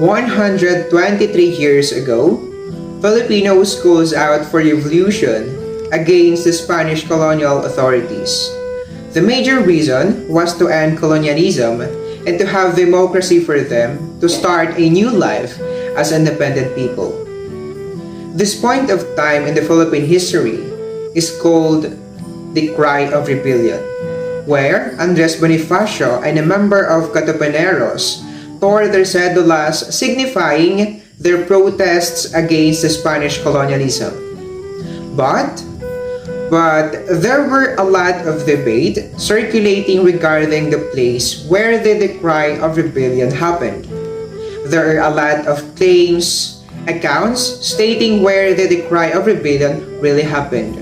123 years ago, Filipinos calls out for revolution against the Spanish colonial authorities. The major reason was to end colonialism and to have democracy for them to start a new life as independent people. This point of time in the Philippine history is called the Cry of Rebellion, where Andres Bonifacio and a member of Katipuneros tore their cedulas signifying their protests against the Spanish colonialism. But there were a lot of debate circulating regarding the place where the Cry of Rebellion happened. There are a lot of claims, accounts stating where the Cry of Rebellion really happened.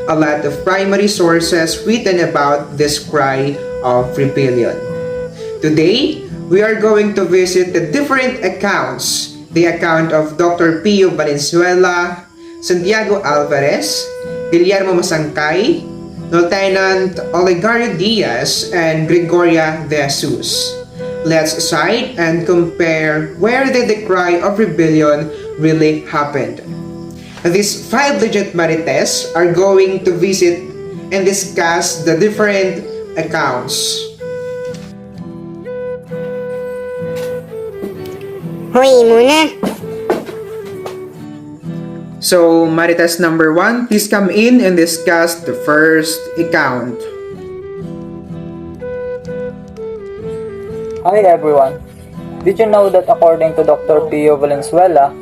A lot of primary sources written about this Cry of Rebellion. Today, we are going to visit the different accounts. The account of Dr. Pio Valenzuela, Santiago Alvarez, Guillermo Masangkay, Lieutenant Olegario Diaz, and Gregoria de Jesus. Let's cite and compare where the Cry of Rebellion really happened. These 5 legit marites are going to visit and discuss the different accounts. Hoy muna! So, marites number 1, please come in and discuss the first account. Hi everyone! Did you know that according to Dr. Pio Valenzuela,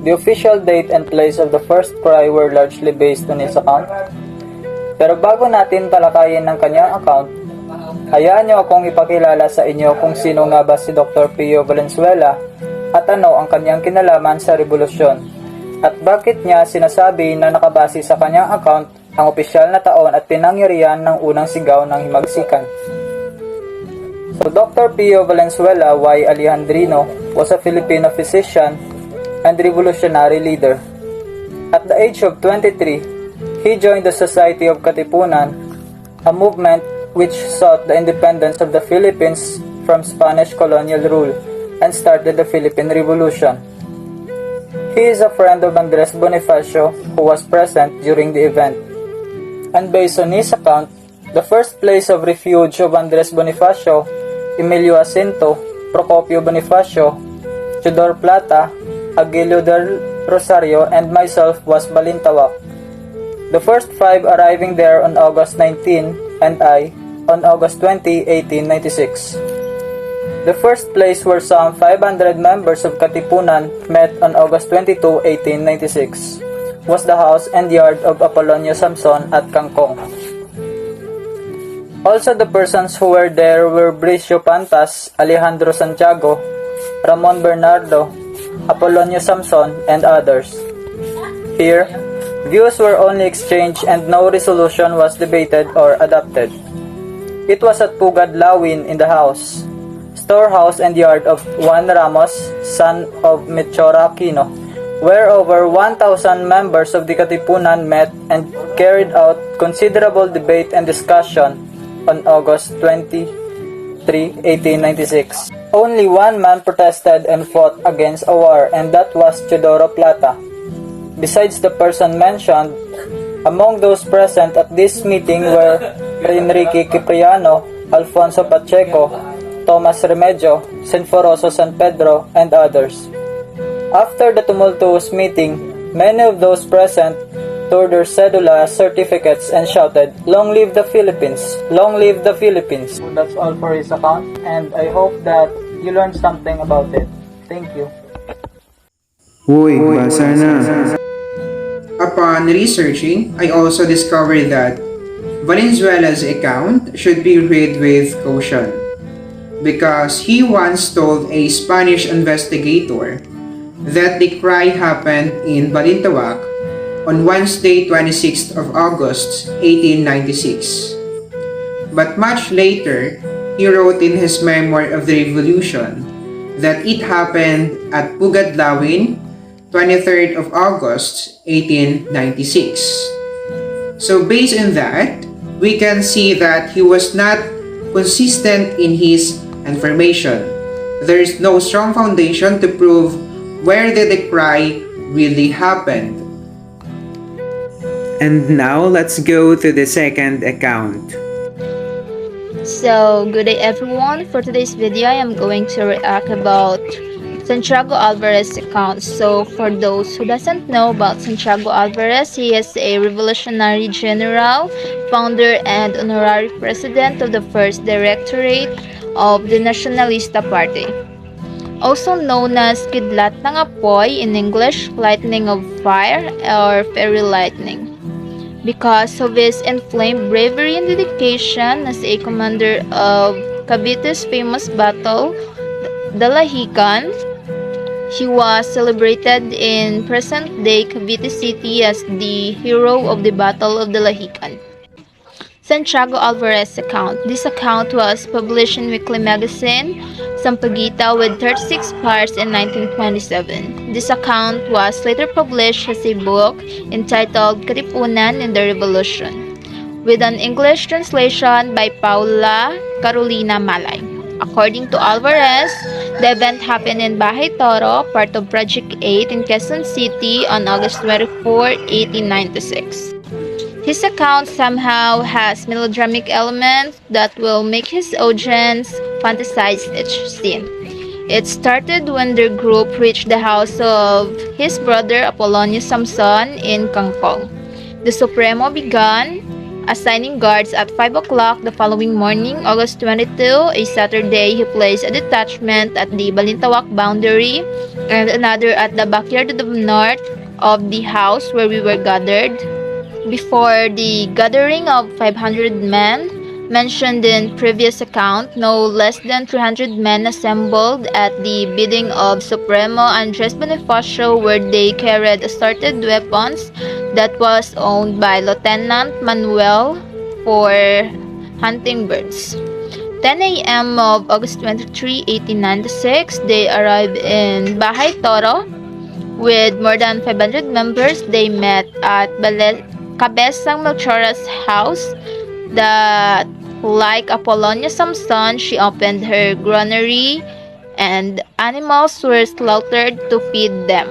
the official date and place of the first cry were largely based on his account? Pero bago natin talakayin ng kanyang account, hayaan niyo akong ipakilala sa inyo kung sino nga ba si Dr. Pio Valenzuela at ano ang kanyang kinalaman sa revolusyon, at bakit niya sinasabi na nakabase sa kanyang account ang opisyal na taon at pinangyarihan ng unang sigaw ng himagsikan. So Dr. Pio Valenzuela y Alejandrino was a Filipino physician and revolutionary leader. At the age of 23, he joined the Society of Katipunan, a movement which sought the independence of the Philippines from Spanish colonial rule and started the Philippine Revolution. He is a friend of Andres Bonifacio, who was present during the event. And based on his account, the first place of refuge of Andres Bonifacio, Emilio Jacinto, Procopio Bonifacio, Teodoro Plata, Aguilio del Rosario, and myself was Balintawak. The first 5 arriving there on August 19 and I on August 20, 1896. The first place where some 500 members of Katipunan met on August 22, 1896 was the house and yard of Apolonio Samson at Kangkong. Also, the persons who were there were Bricio Pantas, Alejandro Santiago, Ramon Bernardo, Apolonio Samson, and others. Here, views were only exchanged and no resolution was debated or adopted. It was at Pugad Lawin in the house, storehouse and yard of Juan Ramos, son of Melchora Aquino, where over 1,000 members of the Katipunan met and carried out considerable debate and discussion on August 23, 1896. Only one man protested and fought against a war, and that was Teodoro Plata. Besides the person mentioned, among those present at this meeting were Enrique Cipriano, Alfonso Pacheco, Tomas Remedio, Sinforoso San Pedro, and others. After the tumultuous meeting, many of those present tore their cedula certificates and shouted, "Long live the Philippines! Long live the Philippines!" So that's all for his account, and I hope that you learned something about it. Thank you. Uy, basa na. Upon researching, I also discovered that Valenzuela's account should be read with caution, because he once told a Spanish investigator that the cry happened in Balintawak on Wednesday, 26th of August, 1896. But much later, he wrote in his memoir of the revolution that it happened at Pugad Lawin, 23rd of August, 1896. So based on that, we can see that he was not consistent in his information. there is no strong foundation to prove where the decry really happened. And now let's go to the second account. So, good day everyone. For today's video, I am going to react about Santiago Alvarez account. So, for those who doesn't know about Santiago Alvarez, he is a revolutionary general, founder and honorary president of the first directorate of the Nacionalista Party. Also known as Kidlat ng Apoy in English, lightning of fire or fairy lightning. Because of his inflamed bravery and dedication as a commander of Cavite's famous battle, the Lahican, he was celebrated in present-day Cavite City as the hero of the Battle of the Lahican. Santiago Alvarez account. This account was published in Weekly Magazine, Sampaguita with 36 parts in 1927. This account was later published as a book entitled Katipunan in the Revolution, with an English translation by Paula Carolina Malay. According to Alvarez, the event happened in Bahay Toro, part of Project 8 in Quezon City on August 24, 1896. His account somehow has melodramatic elements that will make his audience fantasize each scene. It started when their group reached the house of his brother Apolonio Samson in Kangkong. The Supremo began assigning guards at 5 o'clock the following morning, August 22, a Saturday. He placed a detachment at the Balintawak boundary and another at the backyard to the north of the house where we were gathered. Before the gathering of 500 men mentioned in previous account, no less than 300 men assembled at the bidding of Supremo Andres Bonifacio, where they carried assorted weapons that was owned by Lieutenant Manuel for hunting birds. 10 a.m. of August 23, 1896, they arrived in Bahay Toro. With more than 500 members, they met at Cabezang Melchora's house. That, like Apollonia Samson, she opened her granary and animals were slaughtered to feed them.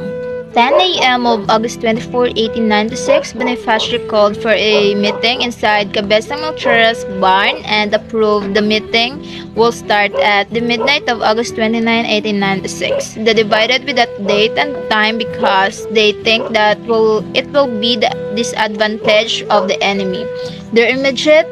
10 a.m. of August 24, 1896, Bonifacio called for a meeting inside Cabezang Melchora's barn and approved the meeting will start at the midnight of August 29, 1896. They divided with that date and time because they think that it will be the disadvantage of the enemy. Their immediate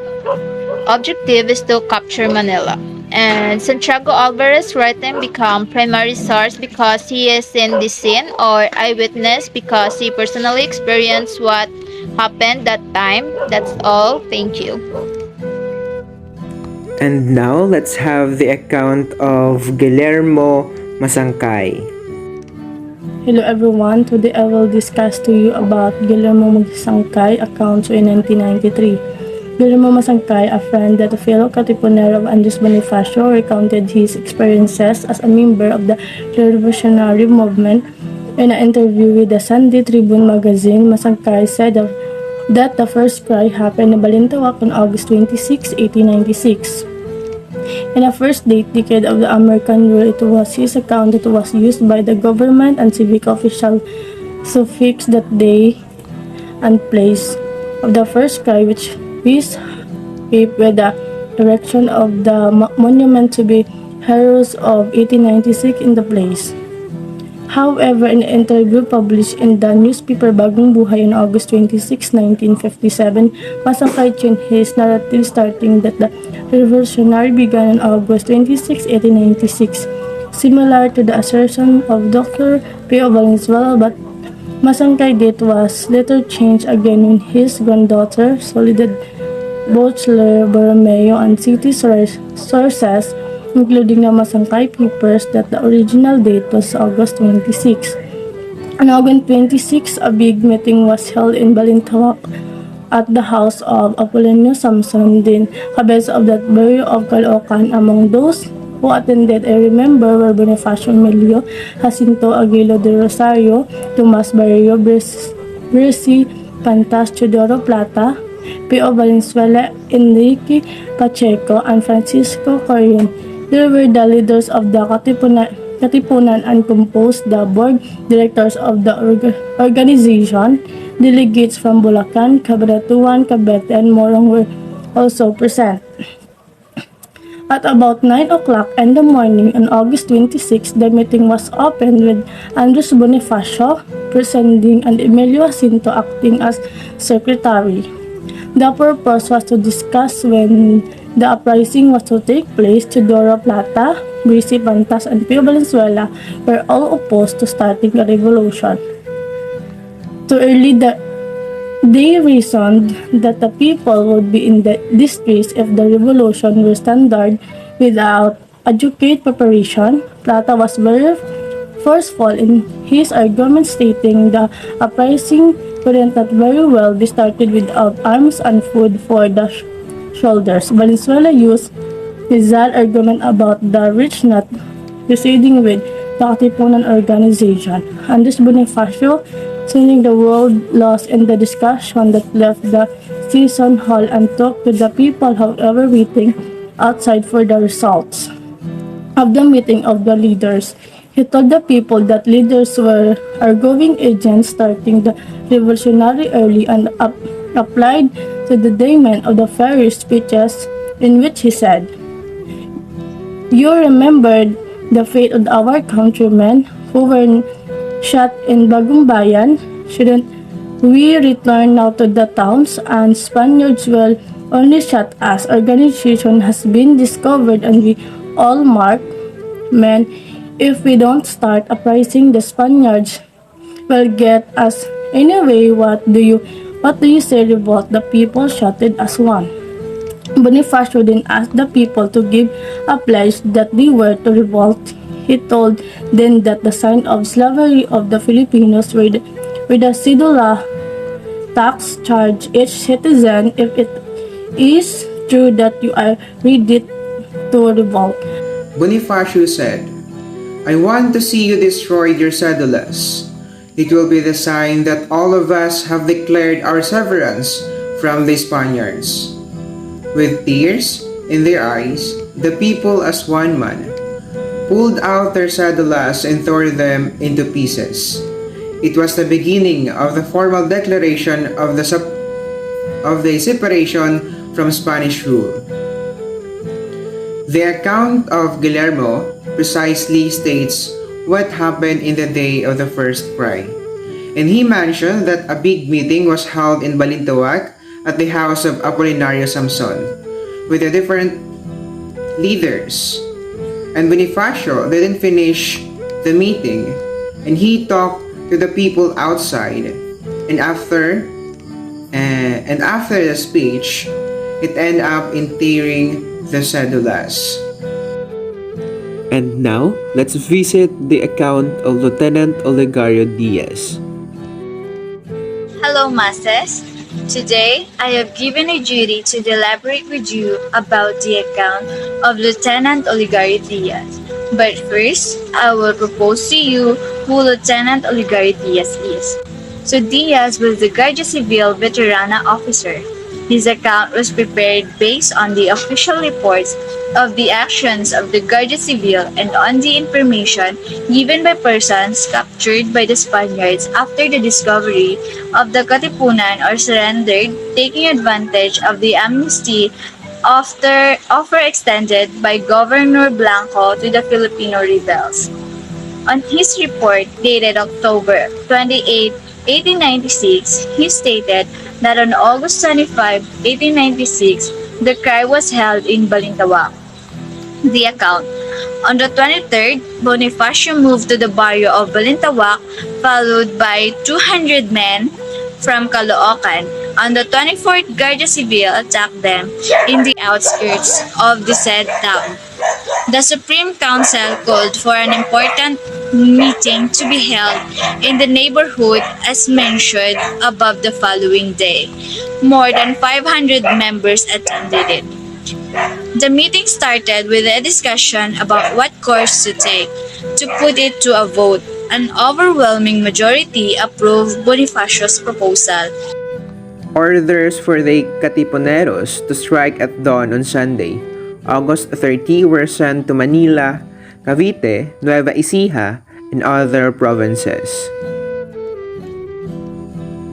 objective is to capture Manila. And Santiago Alvarez writing become primary source because he is in the scene, or eyewitness because he personally experienced what happened that time. That's all. Thank you. And now let's have the account of Guillermo Masangkay. Hello everyone, today I will discuss to you about Guillermo Masangkay account in 1993. Guillermo Masangkay, a friend and a fellow Katipuner of Andres Bonifacio, recounted his experiences as a member of the revolutionary movement. In an interview with the Sunday Tribune magazine, Masangkay said that the first cry happened in Balintawak on August 26, 1896. In the first decade of the American rule, it was his account that was used by the government and civic officials to fix that day and place of the first cry, which is paved with the erection of the monument to be heroes of 1896 in the place. However, in an interview published in the newspaper Bagong Buhay on August 26, 1957, Masangkay changed his narrative stating that the revolutionary began on August 26, 1896, similar to the assertion of Dr. Pio Valenzuela, but Masangkay date was later changed again when his granddaughter Soledad Bochler Borromeo and city sources, including the Masangkay papers, that the original date was August 26. On August 26, a big meeting was held in Balintawak at the house of Apolonio Samson, din kabeza of that borough of Caloocan. Among those who attended, I remember, were Bonifacio Emilio, Jacinto Aguilo de Rosario, Tomas Barrio Bersi, Pantas Teodoro Plata, Pio Valenzuela, Enrique Pacheco, and Francisco Corion. They were the leaders of the Katipunan and composed the board directors of the organization. Delegates from Bulacan, Cabanatuan, Cavite, and Morong were also present. At about 9 o'clock in the morning on August 26, the meeting was opened with Andres Bonifacio presiding and Emilio Jacinto acting as secretary. The purpose was to discuss when the uprising was to take place. Teodoro Plata, Brice Pantas, and Pio Valenzuela were all opposed to starting a revolution. They reasoned that the people would be in the distress if the revolution were standard without adequate preparation. Plata was very forceful in his argument, stating the uprising couldn't not very well be started without arms and food for the soldiers. Valenzuela used his argument about the rich not proceeding with the Katipunan organization. Andres Bonifacio, seeing the world lost in the discussion that left the session hall and talked to the people, however, waiting outside for the results of the meeting of the leaders. He told the people that leaders were outgoing agents starting the revolutionary early and applied to the demand of the various speeches in which he said, "You remembered the fate of our countrymen who were shot in Bagumbayan. Shouldn't we return now to the towns and Spaniards will only shot us? Organization has been discovered and we all mark men. If we don't start uprising, the Spaniards will get us anyway. What do you say about the people shouted as one?" Bonifacio then asked the people to give a pledge that they were to revolt. He told them that the sign of slavery of the Filipinos with a cedula tax charge each citizen if it is true that you are ready to revolt. Bonifacio said, "I want to see you destroy your cedulas. It will be the sign that all of us have declared our severance from the Spaniards." With tears in their eyes, the people as one man pulled out their cedulas and tore them into pieces. It was the beginning of the formal declaration of the separation from Spanish rule. The account of Guillermo precisely states what happened in the day of the first cry, and he mentioned that a big meeting was held in Balintawak at the house of Apolinario Samson with the different leaders. And Bonifacio didn't finish the meeting, and he talked to the people outside. And after the speech, it ended up in tearing the cedulas. And now, let's visit the account of Lieutenant Olegario Diaz. Hello, Masses. Today, I have given a duty to deliberate with you about the account of Lieutenant Olegario Diaz. But first, I will propose to you who Lieutenant Olegario Diaz is. So Diaz was the Guardia Civil Veterana officer. His account was prepared based on the official reports of the actions of the Guardia Civil and on the information given by persons captured by the Spaniards after the discovery of the Katipunan or surrendered, taking advantage of the amnesty offer extended by Governor Blanco to the Filipino rebels. On his report dated October 28, 1896, he stated that on August 25, 1896, the cry was held in Balintawak. The account. On the 23rd, Bonifacio moved to the barrio of Balintawak, followed by 200 men from Caloocan. On the 24th, Guardia Civil attacked them in the outskirts of the said town. The Supreme Council called for an important meeting to be held in the neighborhood as mentioned above the following day. More than 500 members attended it. The meeting started with a discussion about what course to take. To put it to a vote, an overwhelming majority approved Bonifacio's proposal. Orders for the Katipuneros to strike at dawn on Sunday August 30 were sent to Manila, Cavite, Nueva Ecija, and other provinces.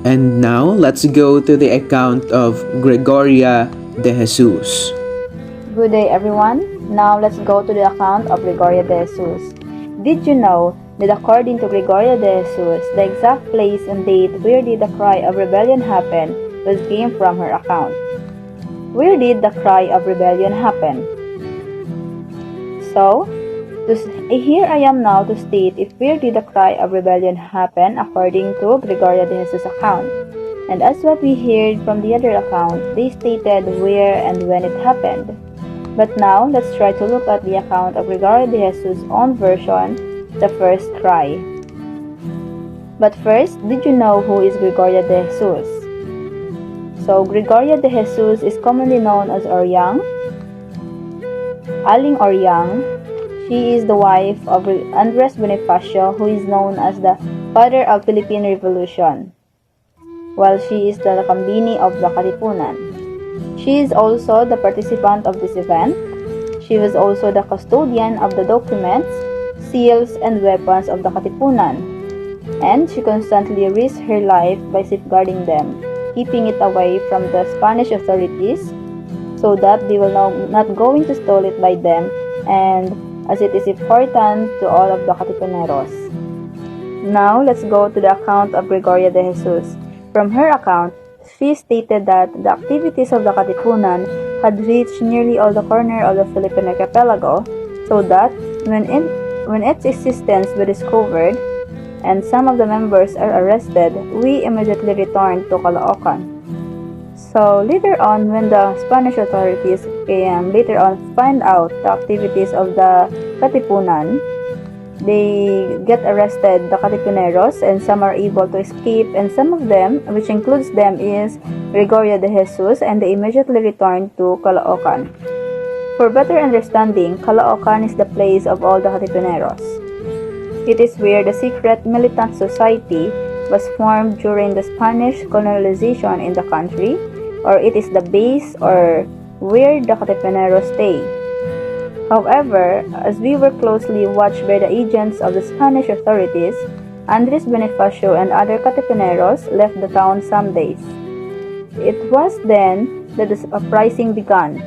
And now, let's go to the account of Gregoria de Jesus. Good day, everyone. Now let's go to the account of Gregoria de Jesus. Did you know that according to Gregoria de Jesus, the exact place and date where did the cry of rebellion happen was gained from her account? Where did the cry of rebellion happen? So, here I am now to state if where did the cry of rebellion happen according to Gregoria de Jesus' account. And as what we heard from the other account, they stated where and when it happened. But now, let's try to look at the account of Gregoria de Jesus' own version, the first cry. But first, did you know who is Gregoria de Jesus? So, Gregoria de Jesus is commonly known as Oryang, Aling Oryang. She is the wife of Andres Bonifacio, who is known as the father of Philippine Revolution, while she is the Kambini of the Katipunan. She is also the participant of this event. She was also the custodian of the documents, seals, and weapons of the Katipunan, and she constantly risked her life by safeguarding them, keeping it away from the Spanish authorities so that they will not going to steal it by them, and as it is important to all of the Katipuneros. Now, let's go to the account of Gregoria de Jesus. From her account, she stated that the activities of the Katipunan had reached nearly all the corners of the Philippine archipelago, so that when its existence was discovered and some of the members are arrested, we immediately returned to Caloocan. So later on, when the Spanish authorities later on find out the activities of the Katipunan, they get arrested, the Katipuneros, and some are able to escape, and some of them, which includes them, is Gregoria de Jesus, and they immediately returned to Caloocan. For better understanding, Caloocan is the place of all the Katipuneros. It is where the secret militant society was formed during the Spanish colonization in the country, or it is the base or where the Katipuneros stay. However, as we were closely watched by the agents of the Spanish authorities, Andres Bonifacio and other Katipuneros left the town some days. It was then that the uprising began,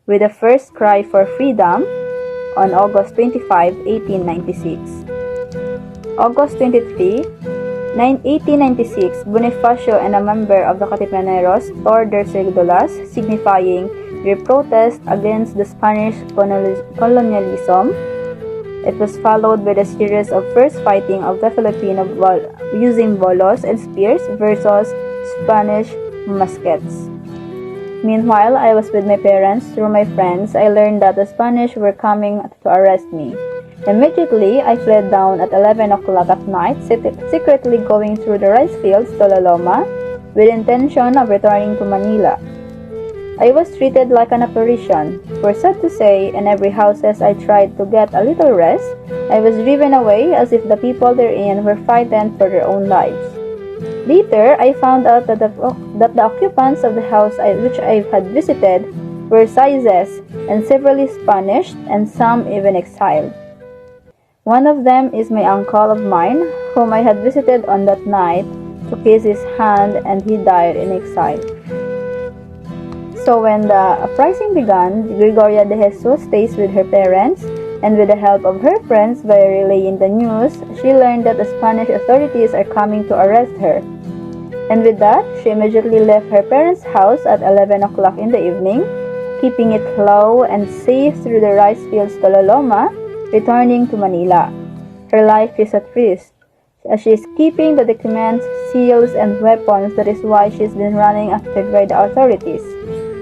with the first cry for freedom on August 25, 1896. August 23, 1896, Bonifacio and a member of the Katipuneros tore their cédulas, signifying their protest against the Spanish colonialism. It was followed by a series of first fighting of the Filipino using bolos and spears versus Spanish muskets. Meanwhile, I was with my parents. Through my friends, I learned that the Spanish were coming to arrest me. Immediately, I fled down at 11 o'clock at night, secretly going through the rice fields to Loloma with intention of returning to Manila. I was treated like an apparition, for sad to say, in every houses I tried to get a little rest, I was driven away as if the people therein were frightened for their own lives. Later, I found out that the occupants of the house which I had visited were Saizes and severely Spanish and some even exiled. One of them is my uncle of mine, whom I had visited on that night to kiss his hand, and he died in exile. So when the uprising began, Gregoria de Jesus stays with her parents, and with the help of her friends by relaying the news, she learned that the Spanish authorities are coming to arrest her. And with that, she immediately left her parents' house at 11 o'clock in the evening, keeping it low and safe through the rice fields to Loloma, returning to Manila. Her life is at risk, as she is keeping the documents, seals, and weapons. That is why she has been running after by the authorities.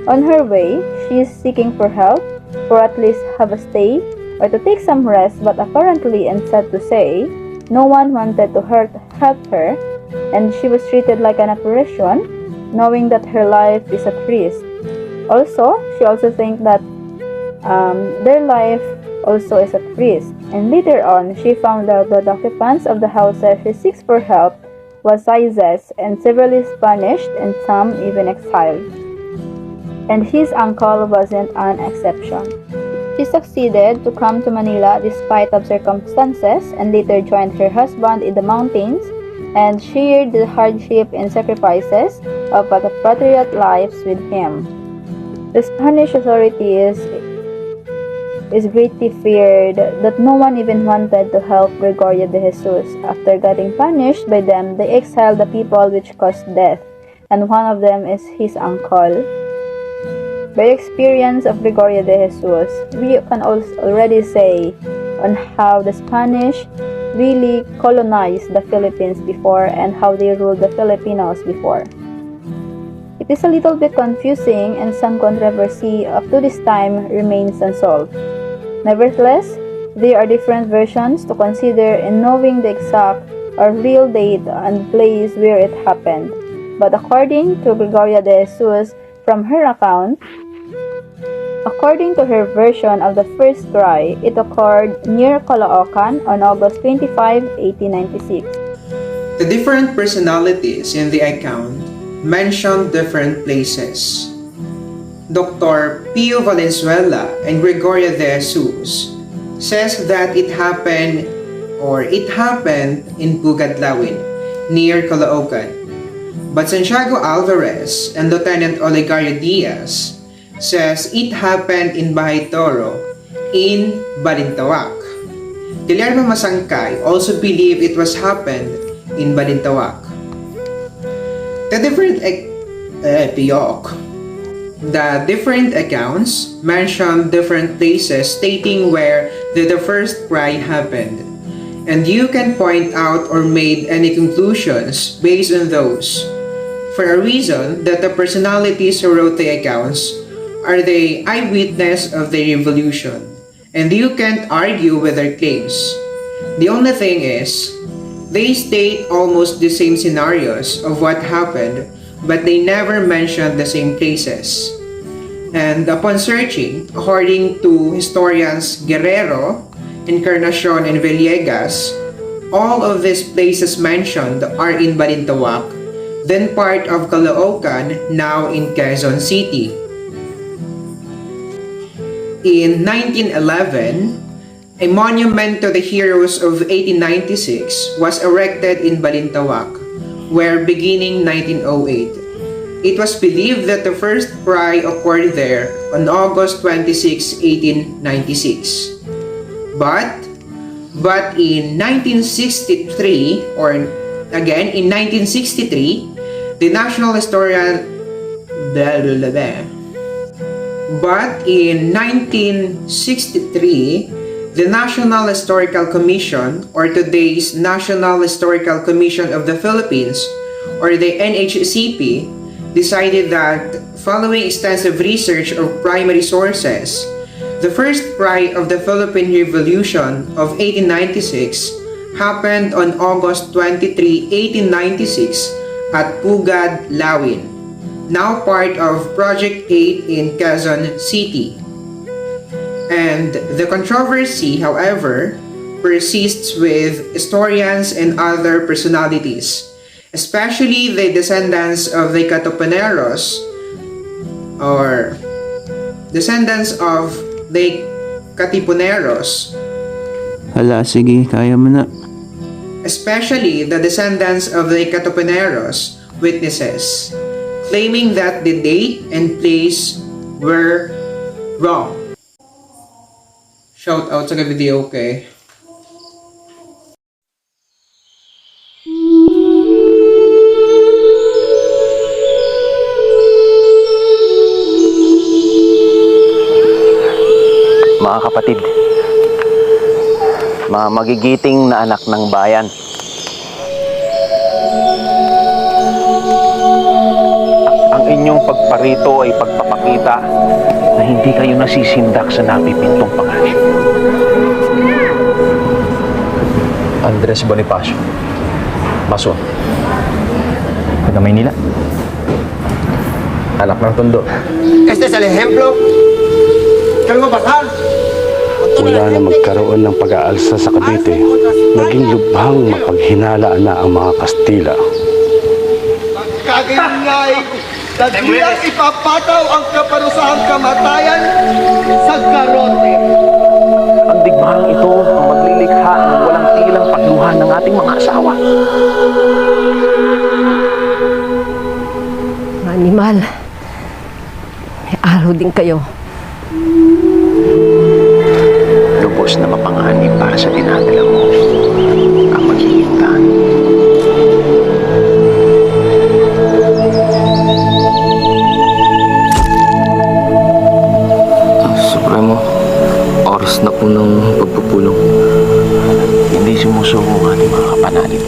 On her way, she is seeking for help, or at least have a stay, or to take some rest, but apparently, and sad to say, no one wanted to help her, and she was treated like an apparition, knowing that her life is at risk. Also, she also thinks that their life also is at risk, and later on, she found out that the occupants of the houses she seeks for help was Saizes and severely Spanish and some even exiled. and his uncle wasn't an exception. She succeeded to come to Manila despite of circumstances and later joined her husband in the mountains and shared the hardship and sacrifices of patriot lives with him. The Spanish authorities is greatly feared that no one even wanted to help Gregorio de Jesus. After getting punished by them, they exiled the people which caused death, and one of them is his uncle. By experience of Gregorio de Jesus, we can also already say on how the Spanish really colonized the Philippines before and how they ruled the Filipinos before. It is a little bit confusing and some controversy up to this time remains unsolved. Nevertheless, there are different versions to consider in knowing the exact or real date and place where it happened. But according to Gregoria de Jesus, from her account, according to her version of the first cry, it occurred near Caloocan on August 25, 1896. The different personalities in the account mention different places. Dr. Pio Valenzuela and Gregoria de Jesus says that it happened in Pugadlawin, near Caloocan. But Santiago Alvarez and Lieutenant Olegario Diaz says it happened in Bahay Toro, in Balintawak. Guillermo Masangkay also believed it was happened in Balintawak. The different accounts mention different places stating where the first cry happened, and you can point out or make any conclusions based on those, for a reason that the personalities who wrote the accounts are the eyewitness of the revolution, and you can't argue with their claims. The only thing is, they state almost the same scenarios of what happened, but they never mentioned the same places. And upon searching, according to historians Guerrero, Encarnacion, and Villegas, all of these places mentioned are in Balintawak, then part of Caloocan, now in Quezon City. In 1911, a monument to the heroes of 1896 was erected in Balintawak, where beginning 1908. It was believed that the first cry occurred there on August 26, 1896. But in 1963, or again in 1963, the National Historian But in 1963, the National Historical Commission, or today's National Historical Commission of the Philippines, or the NHCP, decided that following extensive research of primary sources, the first cry of the Philippine Revolution of 1896 happened on August 23, 1896 at Pugad, Lawin, now part of Project 8 in Quezon City. And the controversy, however, persists with historians and other personalities, especially the descendants of the Katipuneros, or descendants of the Katipuneros, Hala, sige, kaya mo na. especially the descendants of the Katipuneros witnesses, claiming that the date and place were wrong. Shout out sa video, okay? Mga kapatid, mga magigiting na anak ng bayan, ang inyong pagparito ay pagpapakita na hindi kayo nasisindak sa napipintong panganib. Andres Bonifacio, Mason, taga Maynila, anak ng Tondo. Este es el ejemplo que vengo a pasar. Mula na magkaroon ng pag-aalsa sa Cavite, naging lubhang mapaghinala na ang mga Kastila. Kagingay Dagilang ipapataw ang kaparusahang kamatayan sa garote. Ang digmaan ito ang maglilikha ng walang tigilang pagluha ng ating mga asawa. Mga animal, may araw din kayo. Lubos na mapanganib para sa dinadala mo ang maghihintahan. Supremo, oras na po ng pagpupulong. Hindi sumusuko ang ating mga kapanalip.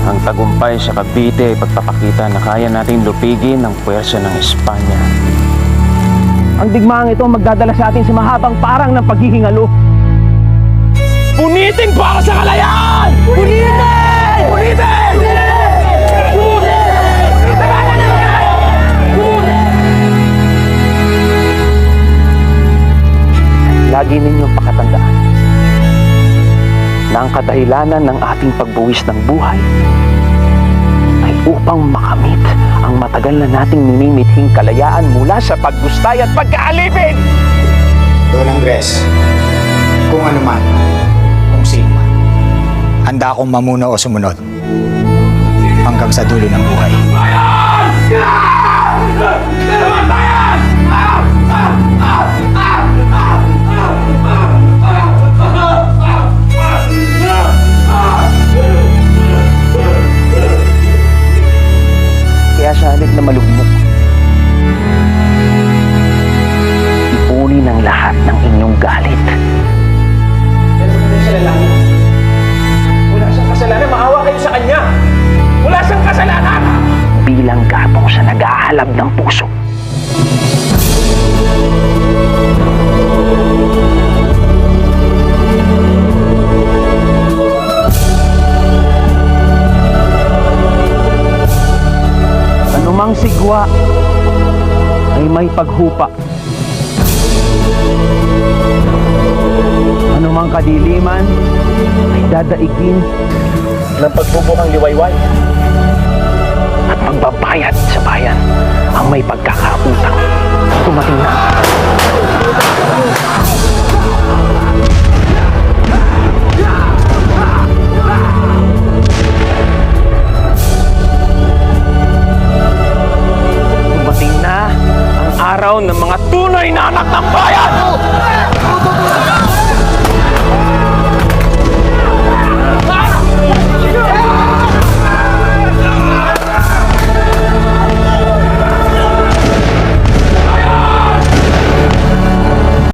Ang tagumpay sa Cavite ay pagpapakita na kaya nating lupigin ang puwersa ng Espanya. Ang digmaang ito magdadala sa atin sa mahabang parang ng paghihingalo. Punitin para sa kalayaan! Punitin! Punitin! Lagi ninyong pakatandaan na ang kadahilanan ng ating pagbuwis ng buhay ay upang makamit ang matagal na nating minimithing kalayaan mula sa paggustay at pagkaalipin. Don Andres, kung ano man, kung sino man, handa akong mamuna o sumunod hanggang sa dulo ng buhay. Kaya sa halip na malugmok, ipunin ang lahat ng inyong galit. Wala siyang kasalanan, maawa kayo sa kanya. Wala siyang kasalanan! Bilang gatong sa naghahalab ng puso. Anumang sigwa ay may paghupa. Anumang kadiliman ay dadaigin ng pagbubukang liwayway. At magbabayad sa bayan ang may pagkakautang. Tumating na. Dumating na ang araw ng mga tunay na anak ng bayan!